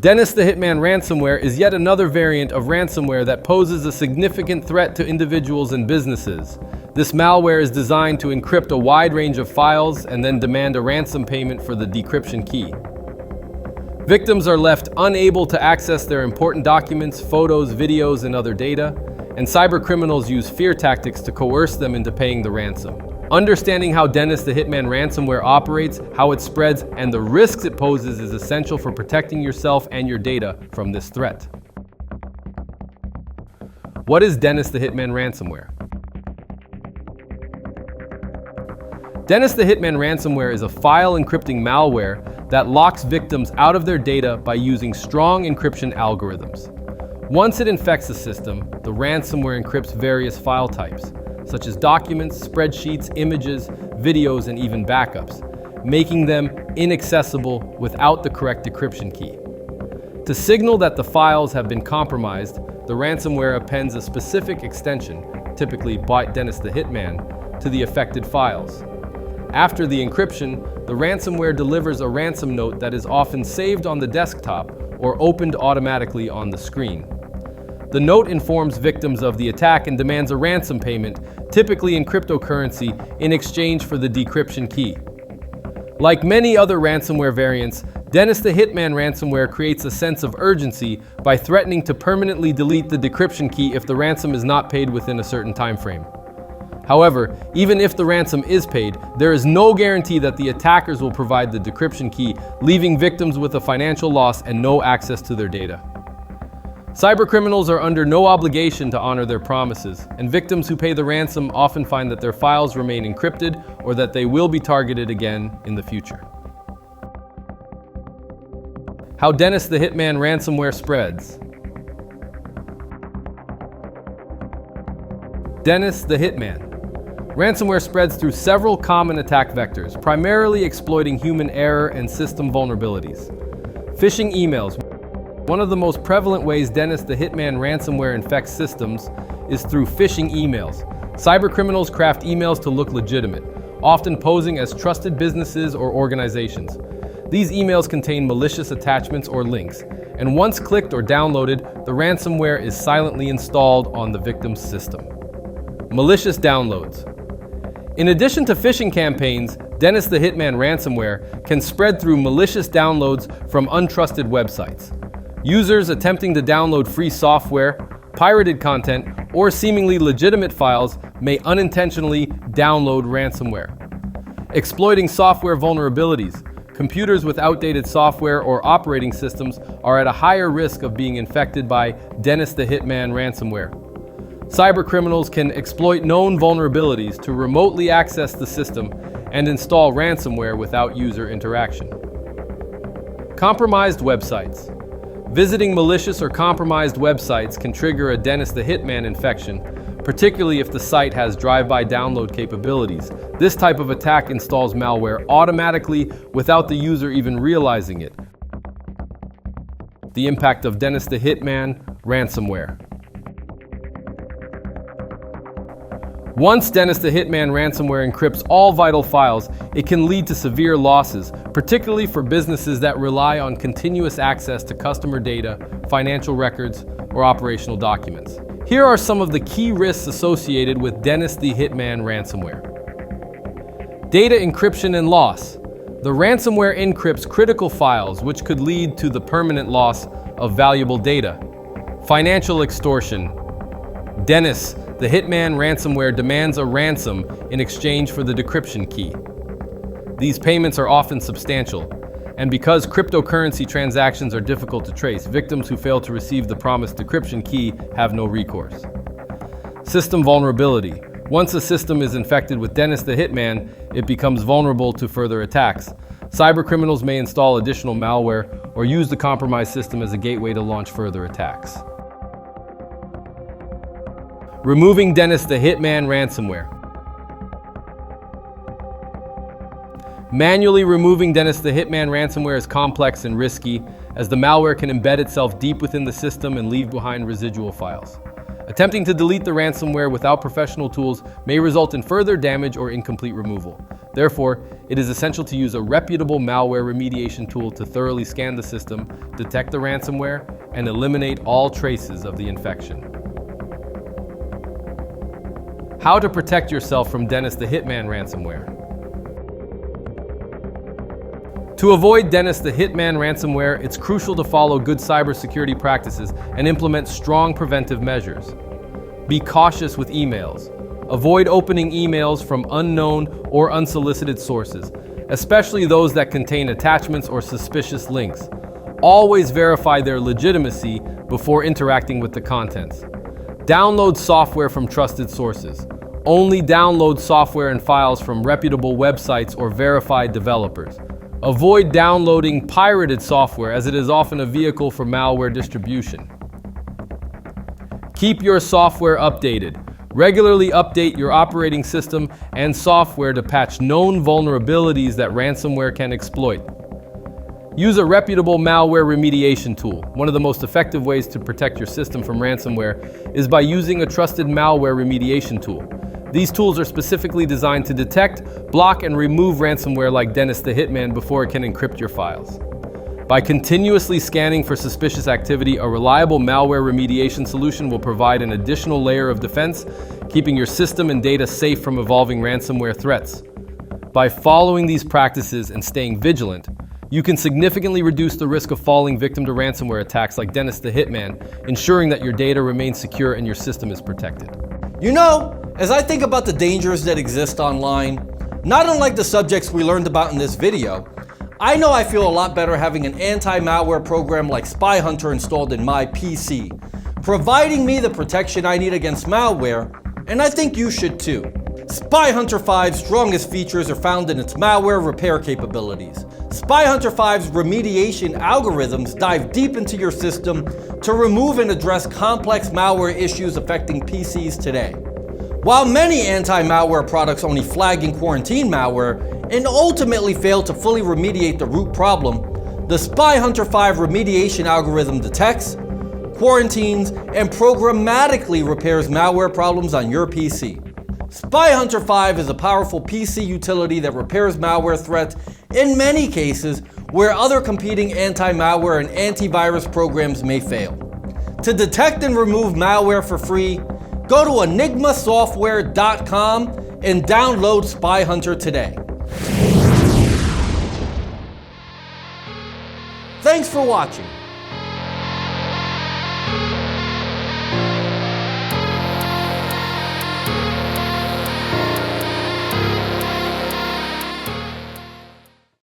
Dennis the Hitman Ransomware is yet another variant of ransomware that poses a significant threat to individuals and businesses. This malware is designed to encrypt a wide range of files and then demand a ransom payment for the decryption key. Victims are left unable to access their important documents, photos, videos, and other data, and cybercriminals use fear tactics to coerce them into paying the ransom. Understanding how Dennis the Hitman Ransomware operates, how it spreads, and the risks it poses is essential for protecting yourself and your data from this threat. What is Dennis the Hitman Ransomware? Dennis the Hitman Ransomware is a file encrypting malware that locks victims out of their data by using strong encryption algorithms. Once it infects the system, the ransomware encrypts various file types, such as documents, spreadsheets, images, videos, and even backups, making them inaccessible without the correct decryption key. To signal that the files have been compromised, the ransomware appends a specific extension, typically by Dennis the Hitman, to the affected files. After the encryption, the ransomware delivers a ransom note that is often saved on the desktop or opened automatically on the screen. The note informs victims of the attack and demands a ransom payment, typically in cryptocurrency, in exchange for the decryption key. Like many other ransomware variants, Dennis the Hitman Ransomware creates a sense of urgency by threatening to permanently delete the decryption key if the ransom is not paid within a certain time frame. However, even if the ransom is paid, there is no guarantee that the attackers will provide the decryption key, leaving victims with a financial loss and no access to their data. Cybercriminals are under no obligation to honor their promises, and victims who pay the ransom often find that their files remain encrypted or that they will be targeted again in the future. How Dennis the Hitman Ransomware spreads. Dennis the Hitman. Ransomware spreads through several common attack vectors, primarily exploiting human error and system vulnerabilities. Phishing emails. One of the most prevalent ways Dennis the Hitman Ransomware infects systems is through phishing emails. Cybercriminals craft emails to look legitimate, often posing as trusted businesses or organizations. These emails contain malicious attachments or links, and once clicked or downloaded, the ransomware is silently installed on the victim's system. Malicious downloads. In addition to phishing campaigns, Dennis the Hitman Ransomware can spread through malicious downloads from untrusted websites. Users attempting to download free software, pirated content, or seemingly legitimate files may unintentionally download ransomware. Exploiting software vulnerabilities. Computers with outdated software or operating systems are at a higher risk of being infected by Dennis the Hitman Ransomware. Cybercriminals can exploit known vulnerabilities to remotely access the system and install ransomware without user interaction. Compromised websites. Visiting malicious or compromised websites can trigger a Dennis the Hitman infection, particularly if the site has drive-by download capabilities. This type of attack installs malware automatically without the user even realizing it. The impact of Dennis the Hitman Ransomware. Once Dennis the Hitman Ransomware encrypts all vital files, it can lead to severe losses, particularly for businesses that rely on continuous access to customer data, financial records, or operational documents. Here are some of the key risks associated with Dennis the Hitman Ransomware. Data encryption and loss. The ransomware encrypts critical files, which could lead to the permanent loss of valuable data. Financial extortion. Dennis the Hitman Ransomware demands a ransom in exchange for the decryption key. These payments are often substantial, and because cryptocurrency transactions are difficult to trace, victims who fail to receive the promised decryption key have no recourse. System vulnerability. Once a system is infected with Dennis the Hitman, it becomes vulnerable to further attacks. Cybercriminals may install additional malware or use the compromised system as a gateway to launch further attacks. Removing Dennis the Hitman Ransomware. Manually removing Dennis the Hitman Ransomware is complex and risky, as the malware can embed itself deep within the system and leave behind residual files. Attempting to delete the ransomware without professional tools may result in further damage or incomplete removal. Therefore, it is essential to use a reputable malware remediation tool to thoroughly scan the system, detect the ransomware, and eliminate all traces of the infection. How to protect yourself from Dennis the Hitman ransomware. To avoid Dennis the Hitman ransomware, it's crucial to follow good cybersecurity practices and implement strong preventive measures. Be cautious with emails. Avoid opening emails from unknown or unsolicited sources, especially those that contain attachments or suspicious links. Always verify their legitimacy before interacting with the contents. Download software from trusted sources. Only download software and files from reputable websites or verified developers. Avoid downloading pirated software, as it is often a vehicle for malware distribution. Keep your software updated. Regularly update your operating system and software to patch known vulnerabilities that ransomware can exploit. Use a reputable malware remediation tool. One of the most effective ways to protect your system from ransomware is by using a trusted malware remediation tool. These tools are specifically designed to detect, block, and remove ransomware like Dennis the Hitman before it can encrypt your files. By continuously scanning for suspicious activity, a reliable malware remediation solution will provide an additional layer of defense, keeping your system and data safe from evolving ransomware threats. By following these practices and staying vigilant, you can significantly reduce the risk of falling victim to ransomware attacks like Dennis the Hitman, ensuring that your data remains secure and your system is protected. You know, as I think about the dangers that exist online, not unlike the subjects we learned about in this video, I know I feel a lot better having an anti-malware program like Spy Hunter installed in my PC, providing me the protection I need against malware, and I think you should too. Spy Hunter 5's strongest features are found in its malware repair capabilities. Spy Hunter 5's remediation algorithms dive deep into your system to remove and address complex malware issues affecting PCs today. While many anti-malware products only flag and quarantine malware and ultimately fail to fully remediate the root problem, the Spy Hunter 5 remediation algorithm detects, quarantines, and programmatically repairs malware problems on your PC. Spy Hunter 5 is a powerful PC utility that repairs malware threats in many cases where other competing anti-malware and antivirus programs may fail. To detect and remove malware for free, go to enigmasoftware.com and download Spy Hunter today. Thanks for watching.